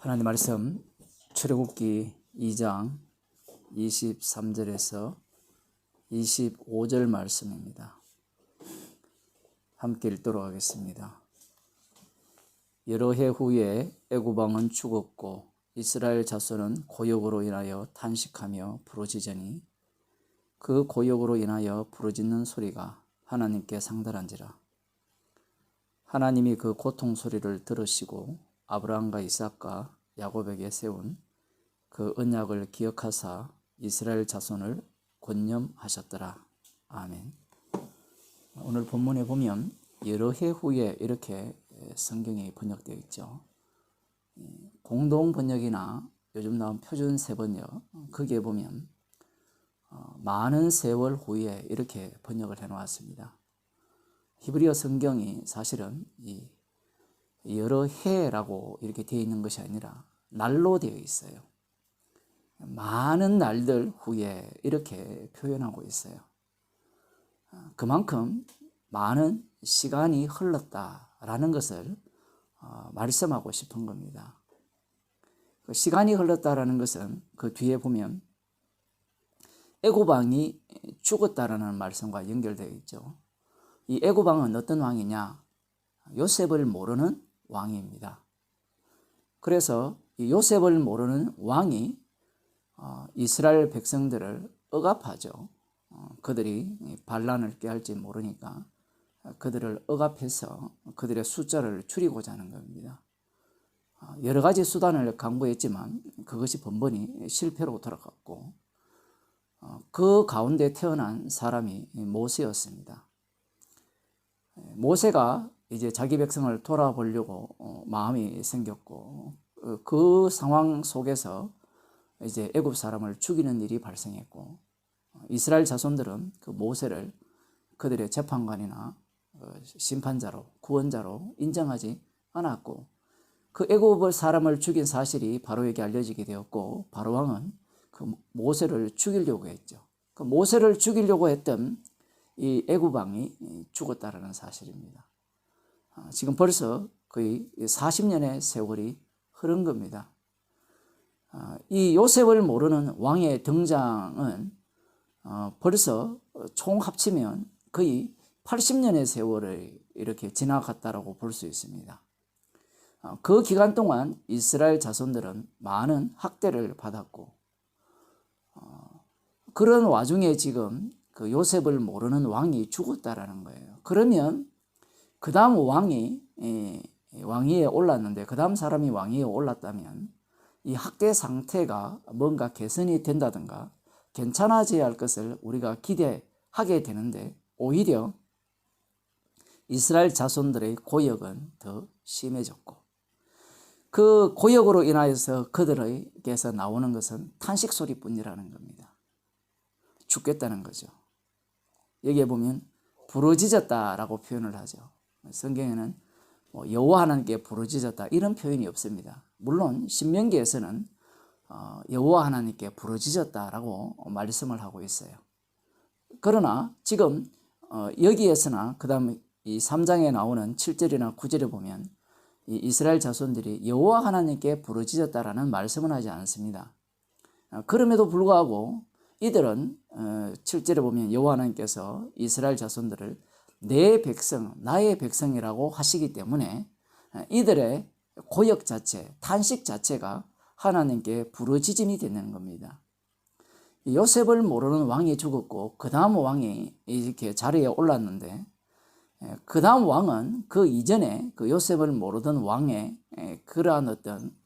하나님 말씀 출애굽기 2장 23절에서 25절 말씀입니다. 함께 읽도록 하겠습니다. 여러 해 후에 애굽 왕은 죽었고 이스라엘 자손은 고역으로 인하여 탄식하며 부르짖으니 그 고역으로 인하여 부르짖는 소리가 하나님께 상달한지라. 하나님이 그 고통 소리를 들으시고 아브라함과 이삭과 야곱에게 세운 그 언약을 기억하사 이스라엘 자손을 권념하셨더라. 아멘. 오늘 본문에 보면 여러 해 후에 이렇게 성경에 번역되어 있죠. 공동 번역이나 요즘 나온 표준 세번역 거기에 보면 많은 세월 후에 이렇게 번역을 해놓았습니다. 히브리어 성경이 사실은 이 여러 해라고 이렇게 되어 있는 것이 아니라 날로 되어 있어요. 많은 날들 후에 이렇게 표현하고 있어요. 그만큼 많은 시간이 흘렀다라는 것을 말씀하고 싶은 겁니다. 시간이 흘렀다라는 것은 그 뒤에 보면 애굽 왕이 죽었다라는 말씀과 연결되어 있죠. 이 애굽 왕은 어떤 왕이냐? 요셉을 모르는 왕입니다. 그래서 이 요셉을 모르는 왕이 이스라엘 백성들을 억압하죠. 그들이 반란을 꾀할지 모르니까 그들을 억압해서 그들의 숫자를 줄이고자 하는 겁니다. 여러 가지 수단을 강구했지만 그것이 번번이 실패로 돌아갔고 그 가운데 태어난 사람이 모세였습니다. 모세가 이제 자기 백성을 돌아보려고 마음이 생겼고 그 상황 속에서 이제 애굽 사람을 죽이는 일이 발생했고 이스라엘 자손들은 그 모세를 그들의 재판관이나 심판자로 구원자로 인정하지 않았고 그 애굽 사람을 죽인 사실이 바로에게 알려지게 되었고 바로 왕은 그 모세를 죽이려고 했죠. 그 모세를 죽이려고 했던 이 애굽 왕이 죽었다라는 사실입니다. 지금 벌써 거의 40년의 세월이 흐른 겁니다. 이 요셉을 모르는 왕의 등장은 벌써 총 합치면 거의 80년의 세월을 이렇게 지나갔다라고 볼 수 있습니다. 그 기간 동안 이스라엘 자손들은 많은 학대를 받았고 그런 와중에 지금 그 요셉을 모르는 왕이 죽었다라는 거예요. 그러면 그 다음 왕이 왕위에 올랐는데 그 다음 사람이 왕위에 올랐다면 이 학대 상태가 뭔가 개선이 된다든가 괜찮아져야 할 것을 우리가 기대하게 되는데 오히려 이스라엘 자손들의 고역은 더 심해졌고 그 고역으로 인하여서 그들에게서 나오는 것은 탄식 소리뿐이라는 겁니다. 죽겠다는 거죠. 여기에 보면 부르짖었다라고 표현을 하죠. 성경에는 여호와 하나님께 부르짖었다 이런 표현이 없습니다. 물론 신명기에서는 여호와 하나님께 부르짖었다라고 말씀을 하고 있어요. 그러나 지금 여기에서나 그 다음 이 3장에 나오는 7절이나 9절에 보면 이 이스라엘 자손들이 여호와 하나님께 부르짖었다라는 말씀은 하지 않습니다. 그럼에도 불구하고 이들은 7절에 보면 여호와 하나님께서 이스라엘 자손들을 내 백성, 나의 백성이라고 하시기 때문에 이들의 고역 자체, 탄식 자체가 하나님께 부르짖음이 되는 겁니다. 요셉을 모르는 왕이 죽었고 그 다음 왕이 이렇게 자리에 올랐는데 그 다음 왕은 그 이전에 그 요셉을 모르던 왕의 그러한 어떤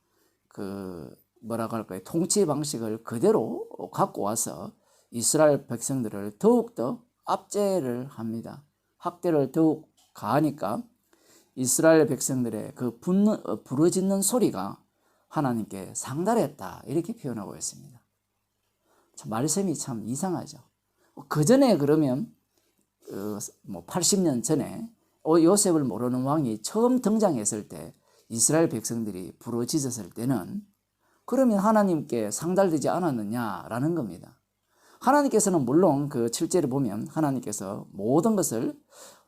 그 뭐라고 할까요? 통치 방식을 그대로 갖고 와서 이스라엘 백성들을 더욱더 압제를 합니다. 학대를 더욱 가하니까 이스라엘 백성들의 그 부르짖는 소리가 하나님께 상달했다 이렇게 표현하고 있습니다. 참 말씀이 참 이상하죠. 그 전에 그러면 80년 전에 요셉을 모르는 왕이 처음 등장했을 때 이스라엘 백성들이 부르짖었을 때는 그러면 하나님께 상달되지 않았느냐라는 겁니다. 하나님께서는 물론 그 7절에 보면 하나님께서 모든 것을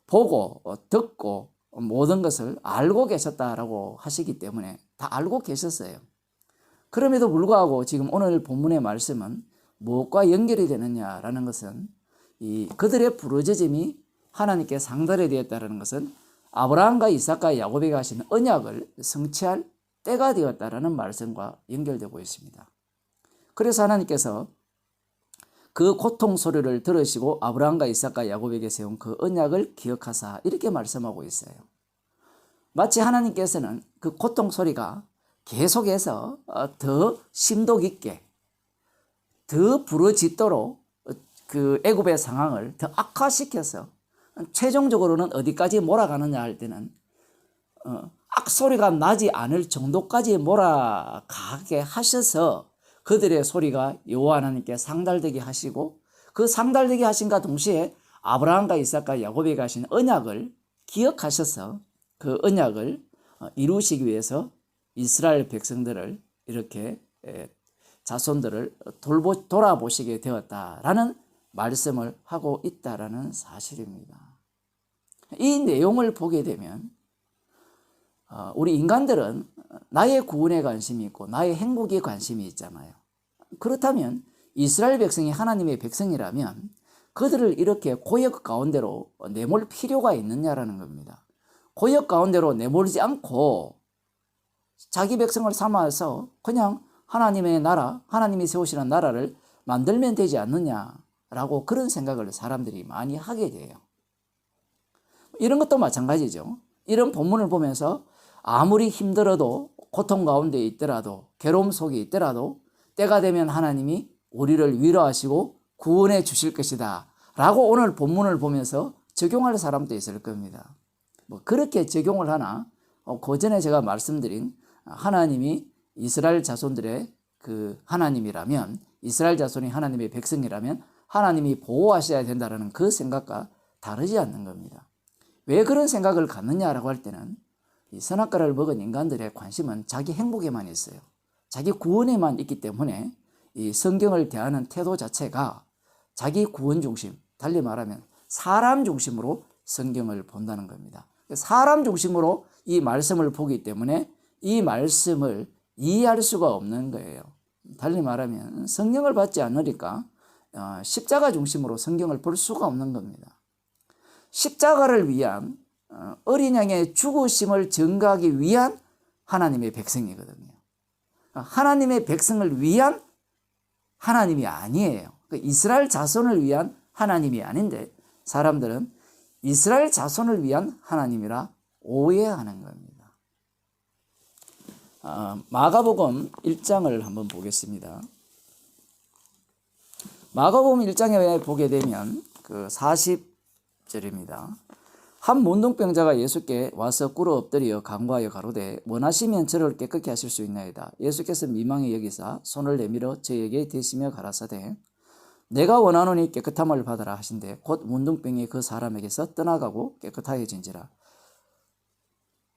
보고 듣고 모든 것을 알고 계셨다라고 하시기 때문에 다 알고 계셨어요. 그럼에도 불구하고 지금 오늘 본문의 말씀은 무엇과 연결이 되느냐라는 것은 이 그들의 부르짖음이 하나님께 상달이 되었다는 것은 아브라함과 이삭과 야곱에게 하신 언약을 성취할 때가 되었다라는 말씀과 연결되고 있습니다. 그래서 하나님께서 그 고통 소리를 들으시고 아브라함과 이삭과 야곱에게 세운 그 언약을 기억하사 이렇게 말씀하고 있어요. 마치 하나님께서는 그 고통 소리가 계속해서 더 심도 깊게 더 부르짖도록 그 애굽의 상황을 더 악화시켜서 최종적으로는 어디까지 몰아가느냐 할 때는 악소리가 나지 않을 정도까지 몰아가게 하셔서 그들의 소리가 여호와 하나님께 상달되게 하시고 그 상달되게 하신과 동시에 아브라함과 이삭과 야곱에게 하신 언약을 기억하셔서 그 언약을 이루시기 위해서 이스라엘 백성들을 이렇게 자손들을 돌아보시게 되었다라는 말씀을 하고 있다라는 사실입니다. 이 내용을 보게 되면 우리 인간들은 나의 구원에 관심이 있고 나의 행복에 관심이 있잖아요. 그렇다면 이스라엘 백성이 하나님의 백성이라면 그들을 이렇게 고역 가운데로 내몰 필요가 있느냐라는 겁니다. 고역 가운데로 내몰지 않고 자기 백성을 삼아서 그냥 하나님의 나라, 하나님이 세우시는 나라를 만들면 되지 않느냐라고 그런 생각을 사람들이 많이 하게 돼요. 이런 것도 마찬가지죠. 이런 본문을 보면서 아무리 힘들어도 고통 가운데 있더라도 괴로움 속에 있더라도 때가 되면 하나님이 우리를 위로하시고 구원해 주실 것이다 라고 오늘 본문을 보면서 적용할 사람도 있을 겁니다. 뭐 그렇게 적용을 하나 그 전에 제가 말씀드린 하나님이 이스라엘 자손들의 그 하나님이라면 이스라엘 자손이 하나님의 백성이라면 하나님이 보호하셔야 된다는 그 생각과 다르지 않는 겁니다. 왜 그런 생각을 갖느냐라고 할 때는 이 선악과를 먹은 인간들의 관심은 자기 행복에만 있어요. 자기 구원에만 있기 때문에 이 성경을 대하는 태도 자체가 자기 구원 중심, 달리 말하면 사람 중심으로 성경을 본다는 겁니다. 사람 중심으로 이 말씀을 보기 때문에 이 말씀을 이해할 수가 없는 거예요. 달리 말하면 성령을 받지 않으니까 십자가 중심으로 성경을 볼 수가 없는 겁니다. 십자가를 위한 어린 양의 죽으심을 증거하기 위한 하나님의 백성이거든요. 하나님의 백성을 위한 하나님이 아니에요. 이스라엘 자손을 위한 하나님이 아닌데 사람들은 이스라엘 자손을 위한 하나님이라 오해하는 겁니다. 마가복음 1장을 한번 보겠습니다. 마가복음 1장에 보게 되면 그 40절입니다. 한 문둥병자가 예수께 와서 꿇어 엎드려 간구하여 가로되 원하시면 저를 깨끗게 하실 수 있나이다. 예수께서 미망히 여기사 손을 내밀어 저에게 대시며 가라사대 내가 원하노니 깨끗함을 받아라 하신대 곧 문둥병이 그 사람에게서 떠나가고 깨끗하여진지라.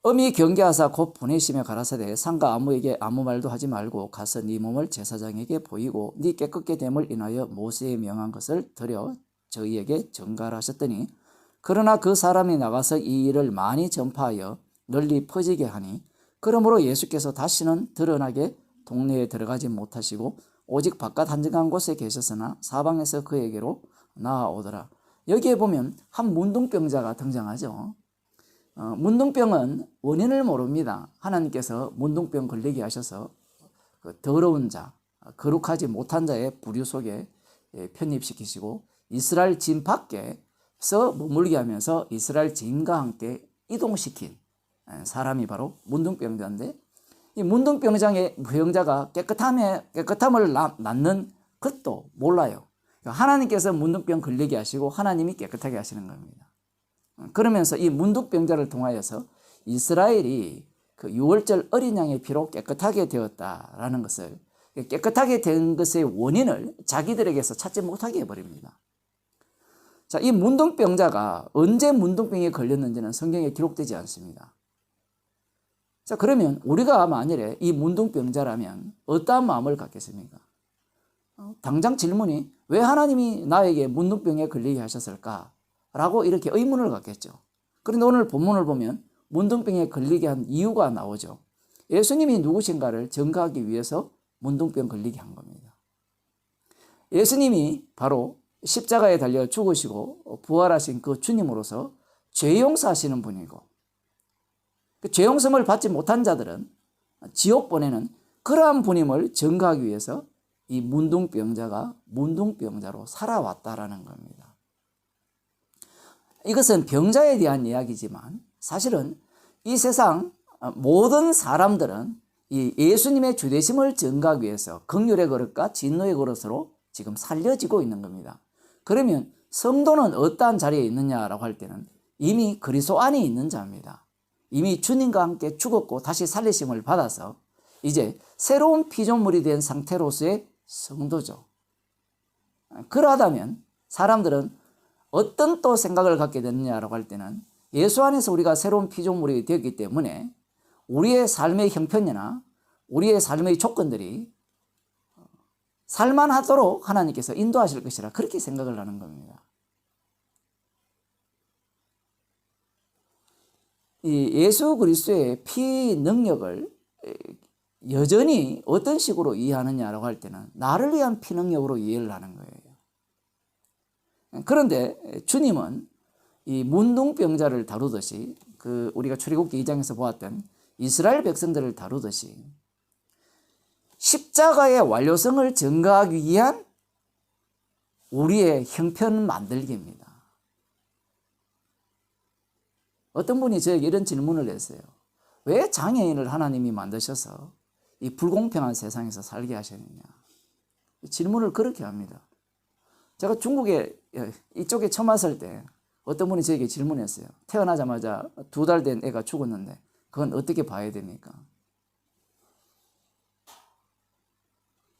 엄히 경계하사 곧 보내시며 가라사대 상가 아무에게 아무 말도 하지 말고 가서 네 몸을 제사장에게 보이고 네 깨끗게 됨을 인하여 모세에 명한 것을 드려 저희에게 전가라 하셨더니 그러나 그 사람이 나가서 이 일을 많이 전파하여 널리 퍼지게 하니 그러므로 예수께서 다시는 드러나게 동네에 들어가지 못하시고 오직 바깥 한적한 곳에 계셨으나 사방에서 그에게로 나아오더라. 여기에 보면 한 문둥병자가 등장하죠. 문둥병은 원인을 모릅니다. 하나님께서 문둥병 걸리게 하셔서 그 더러운 자, 거룩하지 못한 자의 부류 속에 편입시키시고 이스라엘 진 밖에서 머물게 하면서 이스라엘 진과 함께 이동시킨 사람이 바로 문둥병자인데 이 문둥병자가 깨끗함을 낳는 것도 몰라요. 하나님께서 문둥병 걸리게 하시고 하나님이 깨끗하게 하시는 겁니다. 그러면서 이 문둥병자를 통하여서 이스라엘이 그 6월절 어린 양의 피로 깨끗하게 되었다라는 것을 깨끗하게 된 것의 원인을 자기들에게서 찾지 못하게 해버립니다. 자, 이 문둥병자가 언제 문둥병에 걸렸는지는 성경에 기록되지 않습니다. 자, 그러면 우리가 만일에 이 문둥병자라면 어떠한 마음을 갖겠습니까? 당장 질문이 왜 하나님이 나에게 문둥병에 걸리게 하셨을까? 라고 이렇게 의문을 갖겠죠. 그런데 오늘 본문을 보면 문둥병에 걸리게 한 이유가 나오죠. 예수님이 누구신가를 증거하기 위해서 문둥병 걸리게 한 겁니다. 예수님이 바로 십자가에 달려 죽으시고 부활하신 그 주님으로서 죄 용서하시는 분이고, 그 죄 용서를 받지 못한 자들은 지옥 보내는 그러한 분임을 증거하기 위해서 이 문둥병자가 문둥병자로 살아왔다라는 겁니다. 이것은 병자에 대한 이야기지만 사실은 이 세상 모든 사람들은 이 예수님의 주되심을 증거하기 위해서 긍휼의 그릇과 진노의 그릇으로 지금 살려지고 있는 겁니다. 그러면 성도는 어떠한 자리에 있느냐라고 할 때는 이미 그리스도 안에 있는 자입니다. 이미 주님과 함께 죽었고 다시 살리심을 받아서 이제 새로운 피조물이 된 상태로서의 성도죠. 그러하다면 사람들은 어떤 또 생각을 갖게 되느냐라고 할 때는 예수 안에서 우리가 새로운 피조물이 되었기 때문에 우리의 삶의 형편이나 우리의 삶의 조건들이 살만하도록 하나님께서 인도하실 것이라 그렇게 생각을 하는 겁니다. 이 예수 그리스도의 피 능력을 여전히 어떤 식으로 이해하느냐라고 할 때는 나를 위한 피 능력으로 이해를 하는 거예요. 그런데 주님은 이 문둥병자를 다루듯이 우리가 출애굽기 2장에서 보았던 이스라엘 백성들을 다루듯이 십자가의 완료성을 증거하기 위한 우리의 형편 만들기입니다. 어떤 분이 저에게 이런 질문을 했어요. 왜 장애인을 하나님이 만드셔서 이 불공평한 세상에서 살게 하셨느냐. 질문을 그렇게 합니다. 제가 중국에 이쪽에 처음 왔을 때 어떤 분이 저에게 질문했어요. 태어나자마자 2달 된 애가 죽었는데 그건 어떻게 봐야 됩니까?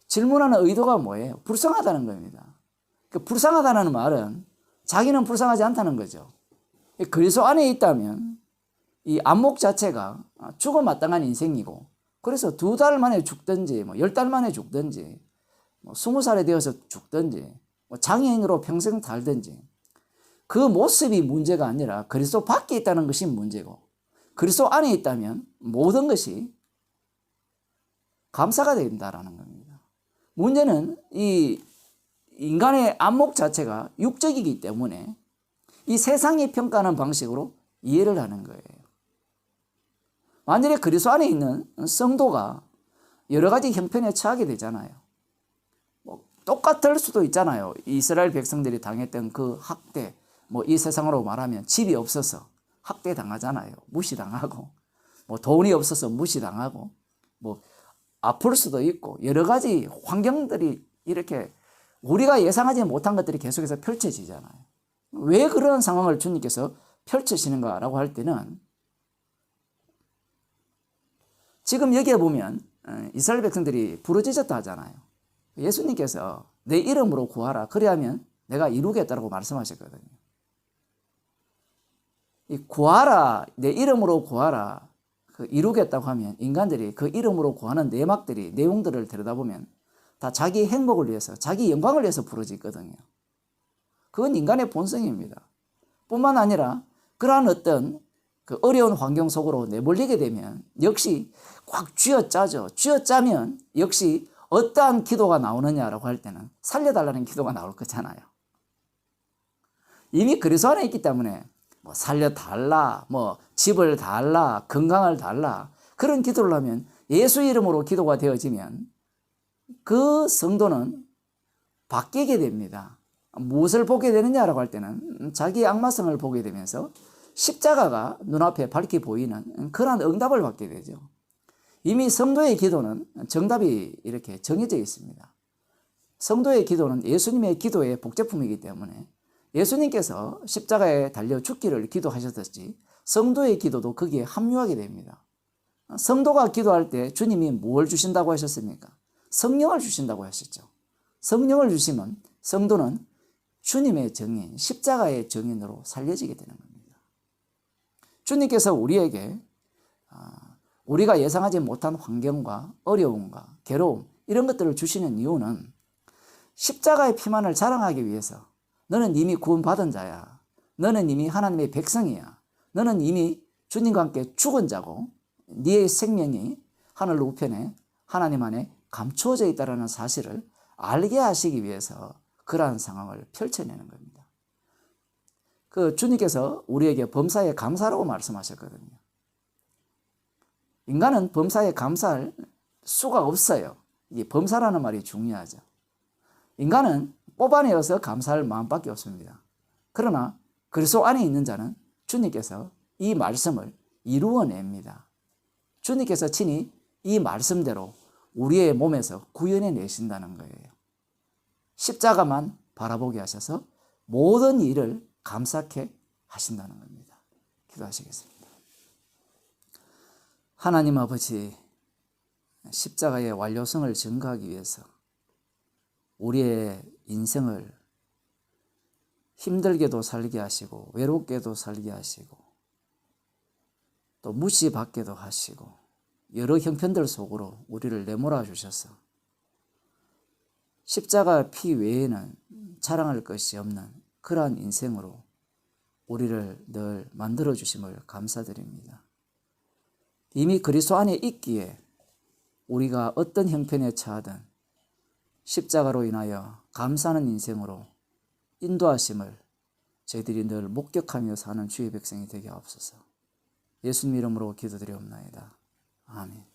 질문하는 의도가 뭐예요? 불쌍하다는 겁니다. 불쌍하다는 말은 자기는 불쌍하지 않다는 거죠. 그리스도 안에 있다면 이 안목 자체가 죽어 마땅한 인생이고, 그래서 2달 만에 죽든지 10달 만에 죽든지 20살에 되어서 죽든지 장애인으로 평생 살든지 그 모습이 문제가 아니라 그리스도 밖에 있다는 것이 문제고, 그리스도 안에 있다면 모든 것이 감사가 된다라는 겁니다. 문제는 이 인간의 안목 자체가 육적이기 때문에 이 세상이 평가하는 방식으로 이해를 하는 거예요. 만일에 그리스도 안에 있는 성도가 여러 가지 형편에 처하게 되잖아요. 똑같을 수도 있잖아요. 이스라엘 백성들이 당했던 그 학대, 이 세상으로 말하면 집이 없어서 학대 당하잖아요. 무시당하고, 돈이 없어서 무시당하고, 아플 수도 있고, 여러 가지 환경들이 이렇게 우리가 예상하지 못한 것들이 계속해서 펼쳐지잖아요. 왜 그런 상황을 주님께서 펼치시는가라고 할 때는, 지금 여기에 보면 이스라엘 백성들이 부르짖었다 하잖아요. 예수님께서 내 이름으로 구하라. 그래야면 내가 이루겠다라고 말씀하셨거든요. 이 구하라, 내 이름으로 구하라, 이루겠다고 하면 인간들이 그 이름으로 구하는 내용들을 들여다보면 다 자기 행복을 위해서, 자기 영광을 위해서 부르짖거든요. 그건 인간의 본성입니다. 뿐만 아니라 그러한 어떤 어려운 환경 속으로 내몰리게 되면 역시 꽉 쥐어짜죠. 쥐어짜면 역시 어떠한 기도가 나오느냐라고 할 때는 살려달라는 기도가 나올 거잖아요. 이미 그리스도 안에 있기 때문에 살려달라, 집을 달라, 건강을 달라, 그런 기도를 하면 예수 이름으로 기도가 되어지면 그 성도는 바뀌게 됩니다. 무엇을 보게 되느냐라고 할 때는 자기의 악마성을 보게 되면서 십자가가 눈앞에 밝게 보이는 그러한 응답을 받게 되죠. 이미 성도의 기도는 정답이 이렇게 정해져 있습니다. 성도의 기도는 예수님의 기도의 복제품이기 때문에 예수님께서 십자가에 달려 죽기를 기도하셨듯이 성도의 기도도 거기에 합류하게 됩니다. 성도가 기도할 때 주님이 뭘 주신다고 하셨습니까? 성령을 주신다고 하셨죠. 성령을 주시면 성도는 주님의 증인, 십자가의 증인으로 살려지게 되는 겁니다. 주님께서 우리에게 우리가 예상하지 못한 환경과 어려움과 괴로움, 이런 것들을 주시는 이유는 십자가의 피만을 자랑하기 위해서, 너는 이미 구원받은 자야, 너는 이미 하나님의 백성이야, 너는 이미 주님과 함께 죽은 자고, 네의 생명이 하늘 우편에 하나님 안에 감추어져 있다는 사실을 알게 하시기 위해서 그러한 상황을 펼쳐내는 겁니다. 그 주님께서 우리에게 범사에 감사라고 말씀하셨거든요. 인간은 범사에 감사할 수가 없어요. 이 범사라는 말이 중요하죠. 인간은 뽑아내어서 감사할 마음밖에 없습니다. 그러나 그리스도 안에 있는 자는 주님께서 이 말씀을 이루어냅니다. 주님께서 친히 이 말씀대로 우리의 몸에서 구현해 내신다는 거예요. 십자가만 바라보게 하셔서 모든 일을 감사케 하신다는 겁니다. 기도하시겠습니다. 하나님 아버지, 십자가의 완료성을 증거하기 위해서 우리의 인생을 힘들게도 살게 하시고 외롭게도 살게 하시고 또 무시받게도 하시고 여러 형편들 속으로 우리를 내몰아 주셔서 십자가 피 외에는 자랑할 것이 없는 그러한 인생으로 우리를 늘 만들어 주심을 감사드립니다. 이미 그리스도 안에 있기에 우리가 어떤 형편에 처하든 십자가로 인하여 감사하는 인생으로 인도하심을 저희들이 늘 목격하며 사는 주의 백성이 되게 하옵소서. 예수님 이름으로 기도드리옵나이다. 아멘.